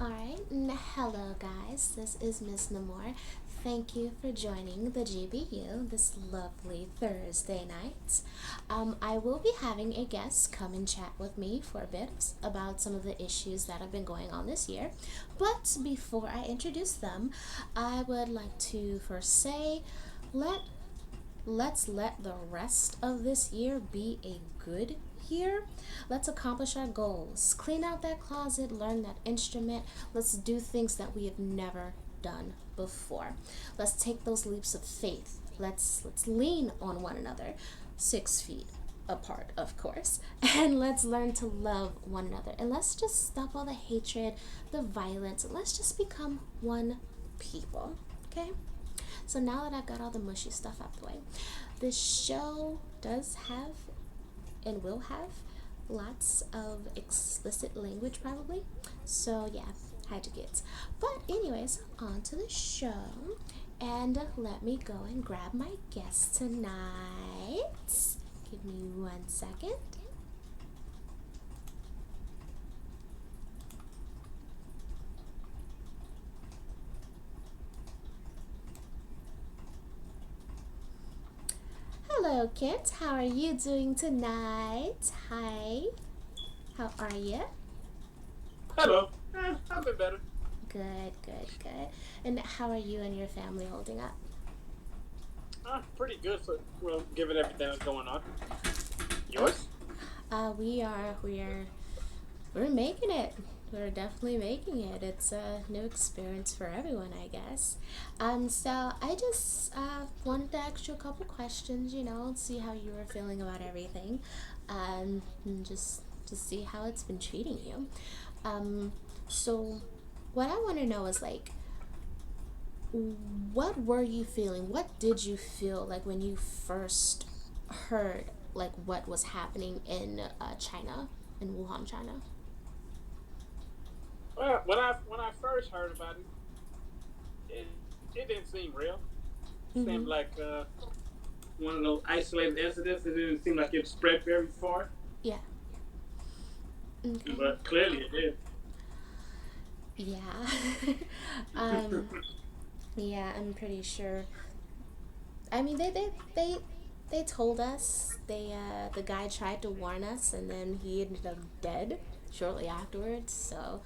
Alright, hello guys, this is Miss Namor. Thank you for joining the G.B.U this lovely Thursday night. I will be having a guest come and chat with me for a bit about some of the issues that have been going on this year. But before I introduce them, I would like to first say, let let's let the rest of this year be a good year. Let's accomplish our goals. Clean out that closet, learn that instrument. Let's do things that we have never done before. Let's take those leaps of faith. Let's lean on one another. 6 feet apart, of course. And let's learn to love one another. And let's just stop all the hatred, the violence. Let's just become one people. Okay? So now that I've got all the mushy stuff out the way, this show does have and will have lots of explicit language probably. So yeah, had to get. But anyways, on to the show. And let me go and grab my guest tonight. Give me 1 second. Hello, Kent. How are you doing tonight? Hi. How are you? Hello. I've been better. Good, good, good. And how are you and your family holding up? Pretty good for given everything that's going on. Oh, Yours? we're making it. We're definitely making it. It's a new experience for everyone, I guess. So I just wanted to ask you a couple questions, see how you were feeling about everything, and just to see how it's been treating you. So what I want to know is like, what were you feeling? What did you feel like when you first heard like what was happening in China, in Wuhan, China? Well, when I first heard about it, it didn't seem real. It seemed Mm-hmm. like one of those isolated incidents. It didn't seem like it spread very far, Yeah. Okay. but clearly it did. Yeah. um. Yeah, I'm pretty sure. I mean, they told us. The guy tried to warn us, and then he ended up dead shortly afterwards. So,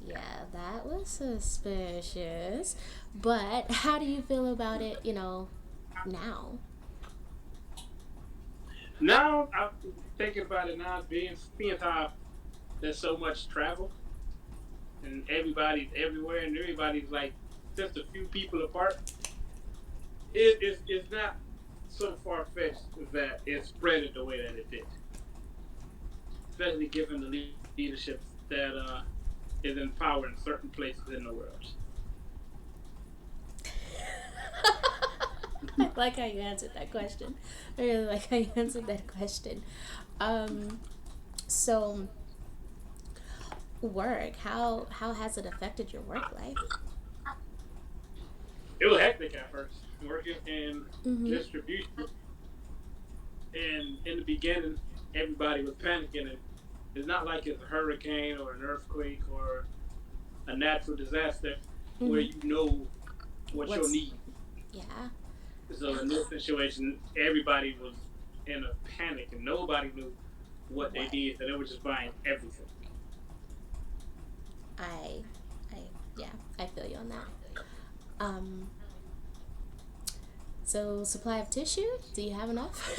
yeah, that was suspicious. But how do you feel about it? Now. Now I'm thinking about it now, being how there's so much travel and everybody's everywhere and everybody's like just a few people apart. It's not so far fetched that it spread it the way that it did, especially given the leadership that is in power in certain places in the world. I like how you answered that question. I really like how you answered that question. Um, so work. How has it affected your work life? It was hectic at first, working in Mm-hmm. distribution, and in the beginning, everybody was panicking. And it's not like it's a hurricane or an earthquake or a natural disaster where Mm-hmm. you know what you'll What's need. Yeah. So in this situation, everybody was in a panic and nobody knew what they What? did, and they were just buying everything. I I yeah, I feel you on that. Um so supply of tissue? Do you have enough?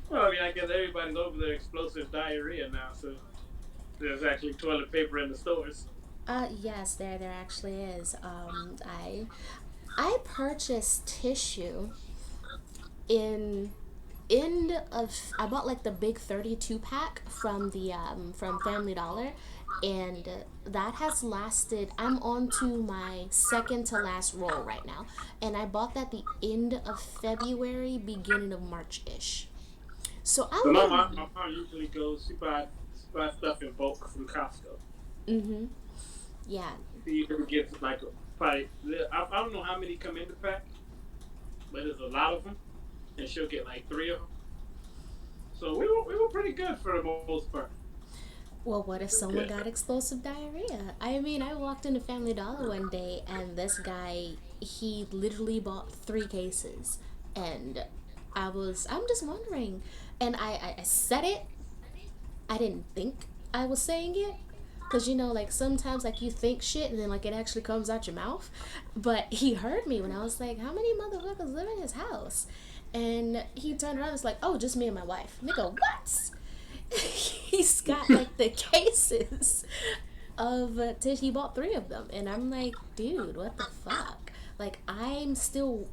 Well, I mean, I guess everybody's over their explosive diarrhea now, so there's actually toilet paper in the stores. Yes, there actually is. I purchased tissue in end of I bought like the big 32 pack from the from Family Dollar, and that has lasted. I'm on to my second to last roll right now, and I bought that the end of February, beginning of March ish. So So I my wouldn't. mom usually goes, she buys stuff in bulk from Costco. Mm-hmm. Yeah. She usually gets like probably, I don't know how many come in the pack, but there's a lot of them, and she'll get like three of them. So we were pretty good for the most part. Well, what if someone Yeah. got explosive diarrhea? I mean, I walked into Family Dollar one day and this guy, he literally bought 3 cases. And I'm just wondering. And I said it, I didn't think I was saying it. Cause like sometimes like you think shit and then like it actually comes out your mouth, but he heard me when I was like, "How many motherfuckers live in his house?" And he turned around and was like, "Oh, just me and my wife." Nigga, what? He's got like the cases of tissue. He bought 3 of them, and I'm like, dude, what the fuck? Like, I'm still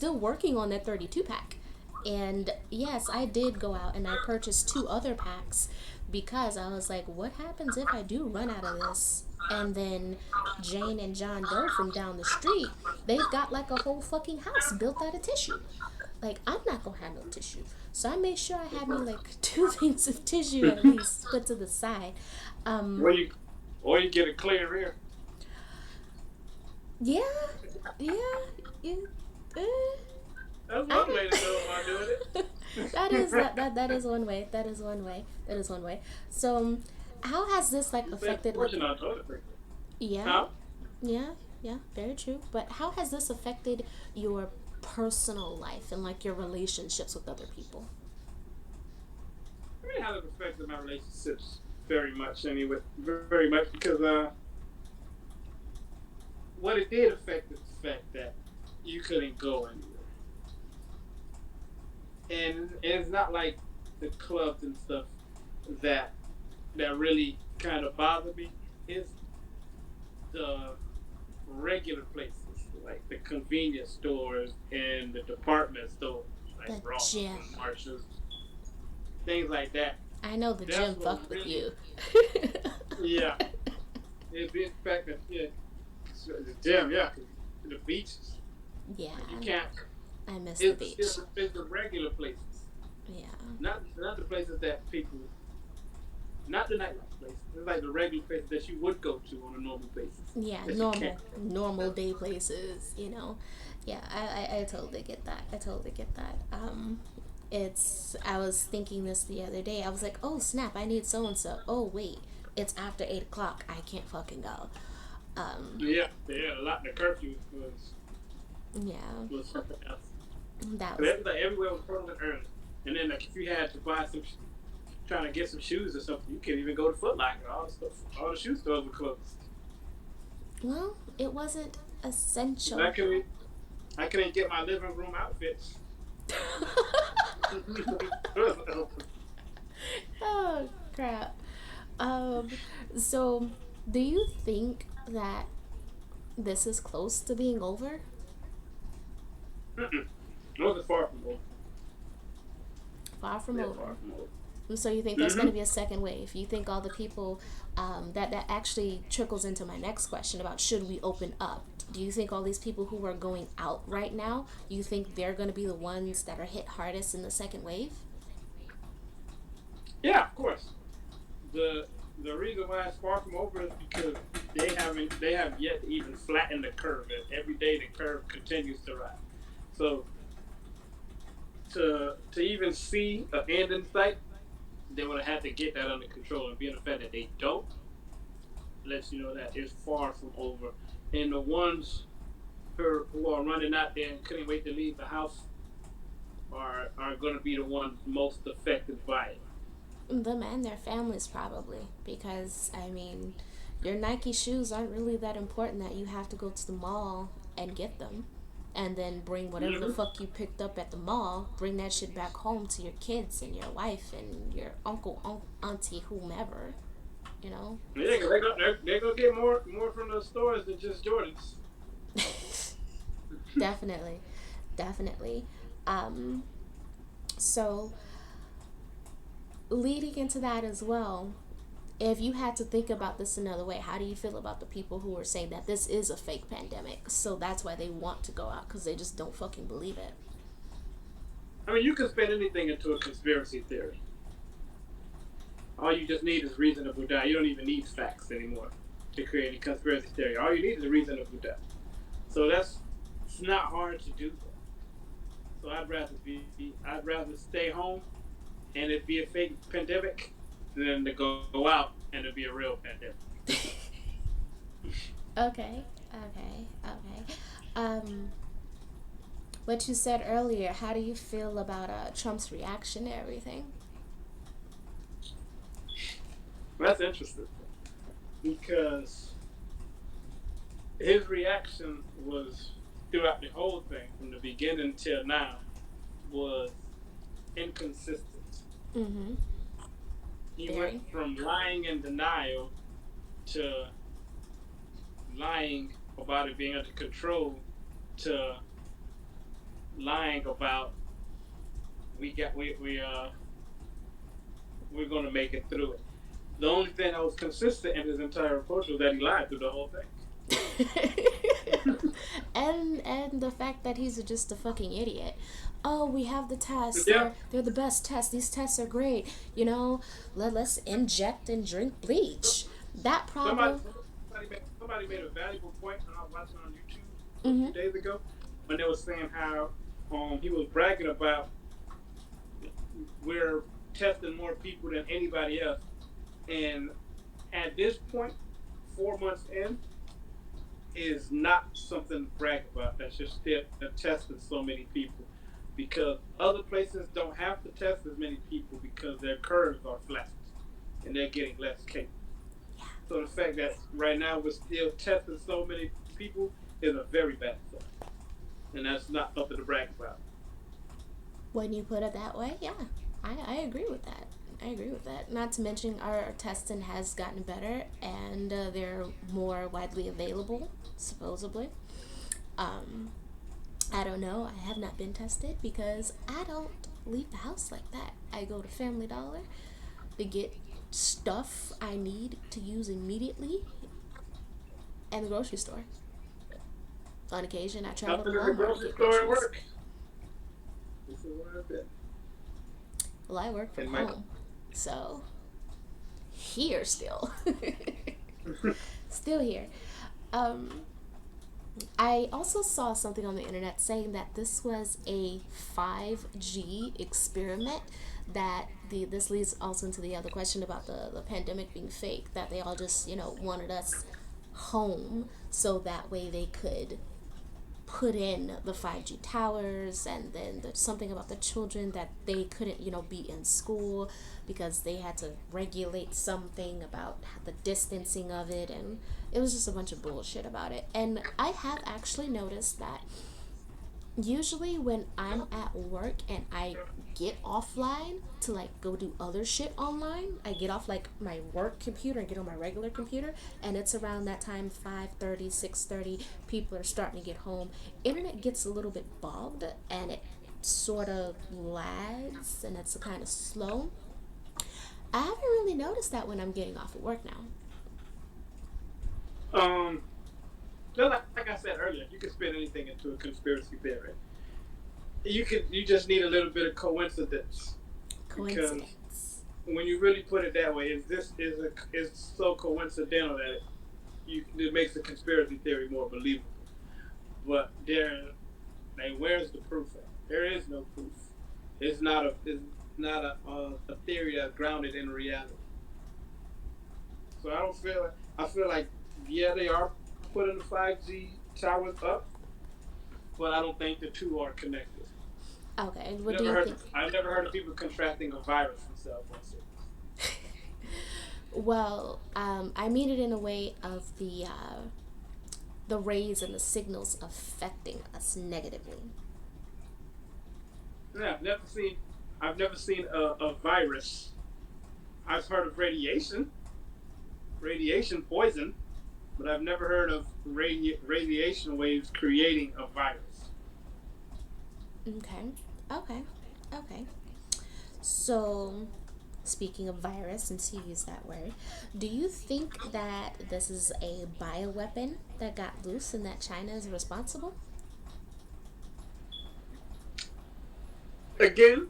working on that 32 pack. And yes, I did go out and I purchased 2 other packs because I was like, what happens if I do run out of this? And then Jane and John Doe from down the street, they've got like a whole fucking house built out of tissue. Like, I'm not gonna have no tissue. So I made sure I had me like 2 things of tissue at least put to the side. Um, Or you get a clear ear. yeah, yeah, yeah. eh, That's I one way to go about doing don't. it. That is one way. That is one way. That is one way. So, how has this like You spend a affected like? fortune on toilet paper. Yeah, Huh? yeah, yeah. Very true. But how has this affected your personal life and like your relationships with other people? I mean, how it affected my relationships very much, anyway. Very much because what it did affect is the fact that you couldn't go anywhere, and it's not like the clubs and stuff that really kind of bother me. It's the regular places like the convenience stores and the department stores like The Ross gym. and Marshalls, things like that. I know the That's gym what fucked with really, you. yeah, it be the fact that the gym, yeah, 'cause the beaches, Yeah, like you can't. I miss the It's beach. the regular places, Yeah. not the places that people, not the nightlife places. It's like the regular places that you would go to on a normal basis Yeah, that you can't normal go. day places. Yeah, I totally get that. I totally get that. I was thinking this the other day. I was like, oh snap, I need so and so. Oh wait, it's after 8 o'clock. I can't fucking go. Um, Yeah, yeah, a lot. The curfew yeah, was something else. that But was everywhere was closing early. And then like if you had to buy some, trying to get some shoes or something, you can't even go to Foot Locker. All the stuff, all the shoe stores were closed. well, it wasn't And essential. I couldn't get my living room outfits. Oh crap. Um, so do you think that this is close to being over? Mm-mm. It wasn't far from over. Far from Yeah, far over. from over. So you think there's going Mm-hmm. to be a second wave? You think all the people that actually trickles into my next question about should we open up? Do you think all these people who are going out right now, you think they're going to be the ones that are hit hardest in the second wave? Yeah, of course. The the reason why it's far from over is because they have yet to even flatten the curve, and every day the curve continues to rise. So to even see an end in sight, they would have had to get that under control. And being the fact that they don't, lets you know that it's far from over. And the ones who are running out there and couldn't wait to leave the house are going to be the ones most affected by it. Them and their families probably, because I mean, your Nike shoes aren't really that important that you have to go to the mall and get them, and then bring whatever the Mm-hmm. fuck you picked up at the mall, bring that shit back home to your kids and your wife and your uncle, auntie, whomever. You know. Yeah, cause they're gonna get more from those stores than just Jordans. Definitely, definitely. Um, so leading into that as well, if you had to think about this another way, how do you feel about the people who are saying that this is a fake pandemic? So that's why they want to go out because they just don't fucking believe it. I mean, you can spin anything into a conspiracy theory. All you just need is reasonable doubt. You don't even need facts anymore to create a conspiracy theory. All you need is a reasonable doubt. So it's not hard to do that. So I'd rather stay home and it be a fake pandemic than to go out and to be a real pandemic. Okay, okay, okay. Um, what you said earlier, how do you feel about Trump's reaction to everything? That's interesting because his reaction was throughout the whole thing, from the beginning till now, was inconsistent. Mm-hmm. He went Very. from lying in denial to lying about it being under control to lying about we we're gonna make it through it. The only thing that was consistent in his entire approach was that he lied through the whole thing. And the fact that he's just a fucking idiot. Oh, we have the tests. Yeah, They're the best tests. These tests are great. Let's inject and drink bleach. That somebody problem. somebody made a valuable point I was watching on YouTube a Mm-hmm. few days ago when they were saying how he was bragging about we're testing more people than anybody else, and at this point, 4 months in, is not something to brag about. That's just still testing so many people because other places don't have to test as many people because their curves are flat and they're getting less cases. So the fact that right now we're still testing so many people is a very bad sign, and that's not something to brag about. When you put it that way, yeah, I agree with that. I agree with that. Not to mention, our testing has gotten better and they're more widely available, supposedly. Um, I don't know. I have not been tested because I don't leave the house like that. I go to Family Dollar to get stuff I need to use immediately and the grocery store. On occasion, I travel to Nothing in the Walmart to grocery get store at groceries. work. This is where I've been. Well, I work from And my home, so here still. Still here. Um, I also saw something on the internet saying that this was a 5G experiment. That this leads also into the other question about the pandemic being fake. That they all just wanted us home so that way they could put in the 5G towers, and then there's something about the children that they couldn't be in school because they had to regulate something about the distancing of it, and it was just a bunch of bullshit about it. And I have actually noticed that usually when I'm at work and I get offline to like go do other shit online, I get off like my work computer and get on my regular computer, and it's around that time, 5:30, 6:30, people are starting to get home. Internet gets a little bit bogged and it sort of lags and it's kind of slow. I haven't really noticed that when I'm getting off of work now. um, just like I said earlier, you can spin anything into a conspiracy theory. You just need a little bit of coincidence because Coincidence. when you really put it that way, is so coincidental that it makes the conspiracy theory more believable. But like, where's the proof at? There is no proof. It's not a theory that's grounded in reality. So I feel like yeah they are putting the 5G towers up, but I don't think the two are connected. Okay, and what do you think? I've never heard of people contracting a virus from cell phone signals. Well, I mean it in a way of the rays and the signals affecting us negatively. Yeah, I've never seen a virus. I've heard of radiation poison, but I've never heard of radiation waves creating a virus. Okay, okay, okay. So, speaking of virus, since you use that word, do you think that this is a bioweapon that got loose and that China is responsible? Again,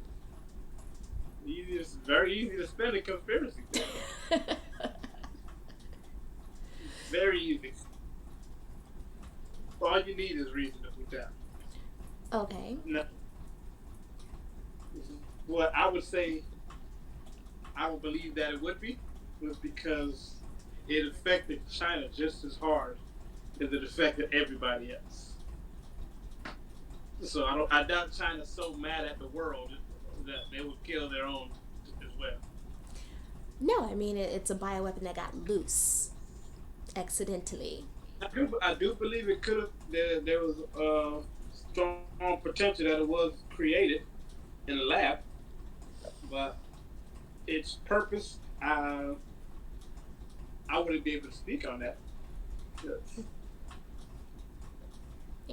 very easy to spin a conspiracy theory. Very easy. All you need is reasonable doubt. Okay. Now, what I would say, I don't believe that it would be was because it affected China just as hard as it affected everybody else. So I doubt China's so mad at the world that they would kill their own as well. No, I mean it's a bioweapon that got loose accidentally. I do believe it could have. There was strong potential that it was created in a lab, but its purpose, I wouldn't be able to speak on that. Yeah.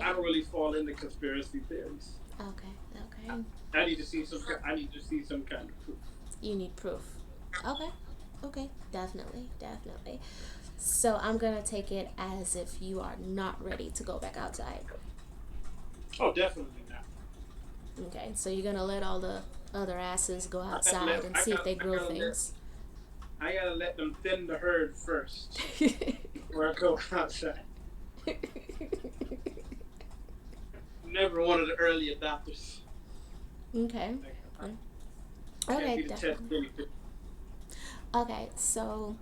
I don't really fall into conspiracy theories. Okay. Okay. I need to see some. I need to see some kind of proof. You need proof. Okay. Okay. Definitely. Definitely. So I'm gonna take it as if you are not ready to go back outside. Oh, definitely not. Okay. So you're gonna let all the other asses go I gotta outside let. and see if they grow things. I gotta let them thin the herd first before I go outside. Never one of the early adopters. Okay. Can't Okay. be the test Definitely. anything. Okay. So,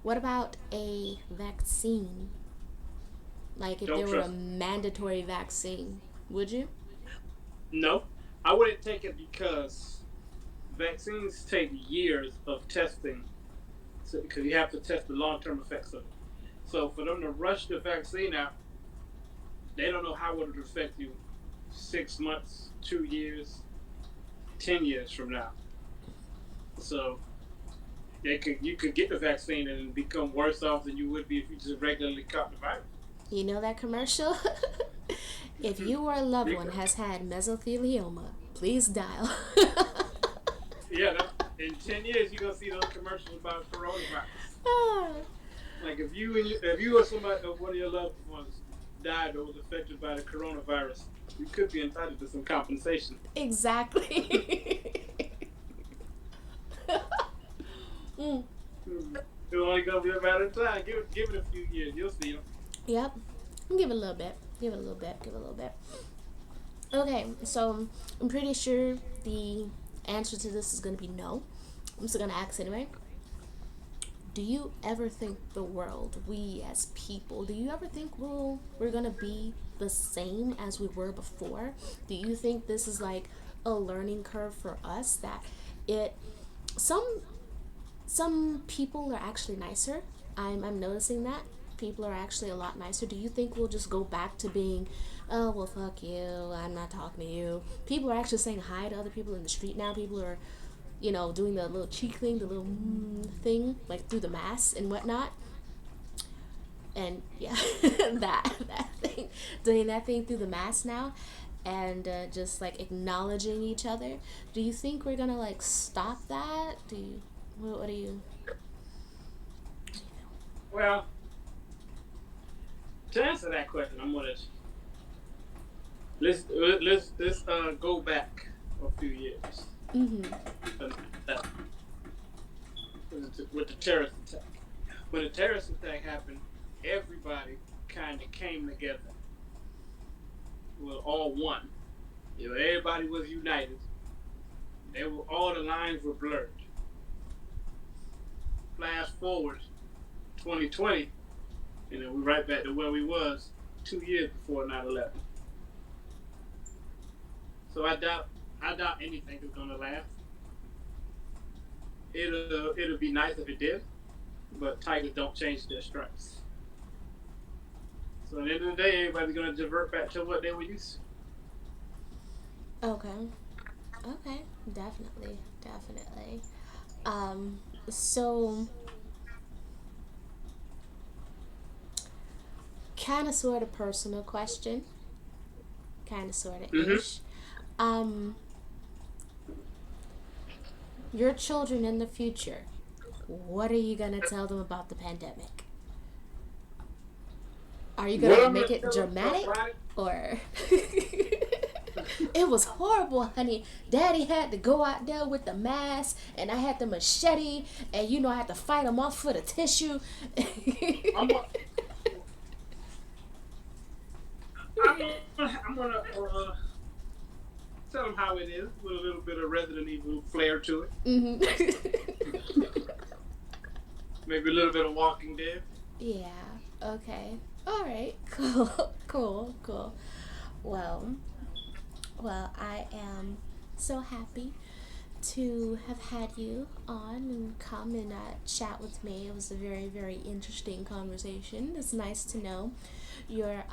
what about a vaccine? Like if Don't there were a trust. mandatory vaccine, would you? No, I wouldn't take it because vaccines take years of testing, because you have to test the long-term effects of it. So for them to rush the vaccine out, they don't know how it would affect you 6 months, 2 years, 10 years from now. So you could get the vaccine and become worse off than you would be if you just regularly caught the virus. You know that commercial? If you or a loved one has had mesothelioma, please dial. Yeah, in 10 years you're gonna see those commercials about coronavirus. Ah, Like if you or somebody or one of your loved ones died or was affected by the coronavirus, you could be entitled to some compensation. exactly. Mm, It's only gonna be a matter of time. Give it a few years, you'll see them. yep. Give it a little bit. Give it a little bit. Give it a little bit. Okay, so I'm pretty sure the answer to this is going to be no. I'm still going to ask anyway. Do you ever think the world, we as people, do you ever think we're going to be the same as we were before? Do you think this is like a learning curve for us that it some some people are actually nicer. I'm noticing that people are actually a lot nicer. Do you think we'll just go back to being, oh well, fuck you, I'm not talking to you? People are actually saying hi to other people in the street now. People are, doing the little cheek thing, the little thing, like through the mask and whatnot. And yeah, that thing, doing that thing through the mask now, and just like acknowledging each other. Do you think we're gonna like stop that? Do you? What do you? Well, to answer that question, I'm gonna let's go back a few years. Mm-hmm. Uh, with the terrorist attack. When the terrorist attack happened, everybody kind of came together. We were all one. Everybody was united. All the lines were blurred. Flash forward 2020, and then we're right back to where we was 2 years before 9/11. So I doubt anything is gonna last. It'll be nice if it did, but tigers don't change their stripes. So at the end of the day, everybody's gonna divert back to what they were used Okay. Okay. Definitely. Definitely. So kind of sort of personal question, kind of sort of to. ish. Um, your children in the future, what are you gonna tell them about the pandemic? Are you What gonna I'm gonna make it tell them dramatic about it? or it was horrible, honey. Daddy had to go out there with the mask, and I had the machete, and I had to fight him off for the tissue. I'm gonna, I'm gonna tell them how it is with a little bit of Resident Evil flair to it. Mm-hmm. Maybe a little bit of Walking Dead. Yeah. Okay. All right. Cool. Cool. Cool. Well, I am so happy to have had you on and come and chat with me. It was a very, very interesting conversation. It's nice to know your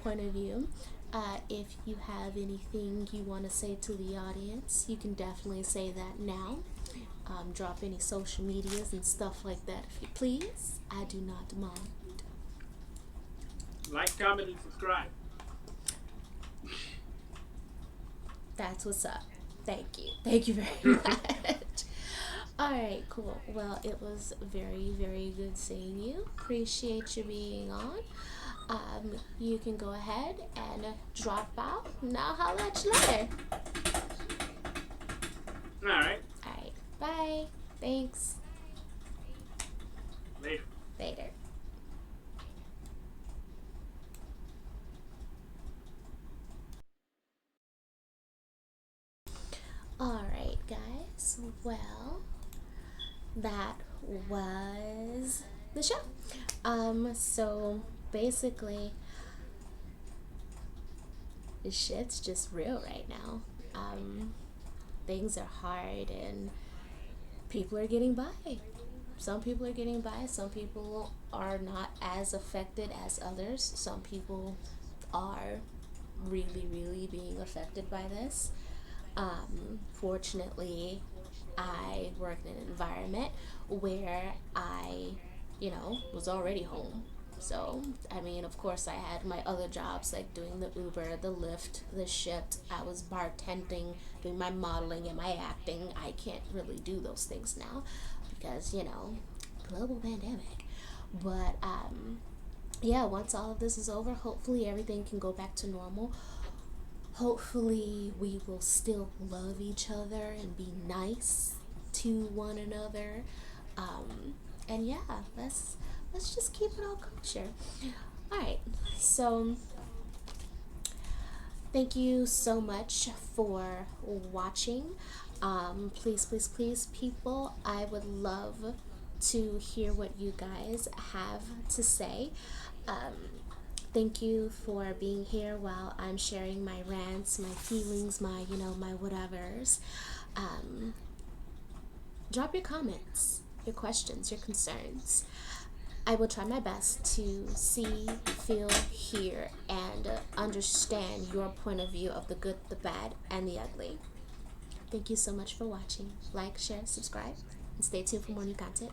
point of view. If you have anything you want to say to the audience, you can definitely say that now. Drop any social medias and stuff like that if you please. I do not mind. Like, comment, and subscribe. That's what's up. Thank you. Thank you very much. All right, cool. Well, it was very, very good seeing you. Appreciate you being on. You can go ahead and drop out. Now, holla at you later. All right. All right, bye. Thanks. Later. Later. All right, guys. Well, that was the show. So basically, the shit's just real right now. Things are hard and people are getting by. Some people are getting by, some people are not as affected as others. Some people are really, really being affected by this. Fortunately, I work in an environment where I, was already home. So, I mean, of course, I had my other jobs like doing the Uber, the Lyft, the Shipt. I was bartending, doing my modeling and my acting. I can't really do those things now because, global pandemic. But, yeah, once all of this is over, hopefully everything can go back to normal. Hopefully we will still love each other and be nice to one another. And yeah, let's just keep it all kosher. All right, so thank you so much for watching. Please, please, please, people, I would love to hear what you guys have to say. Um, Thank you for being here while I'm sharing my rants, my feelings, my whatevers. Um, Drop your comments, your questions, your concerns. I will try my best to see, feel, hear, and understand your point of view of the good, the bad, and the ugly. Thank you so much for watching. Like, share, subscribe, and stay tuned for more new content.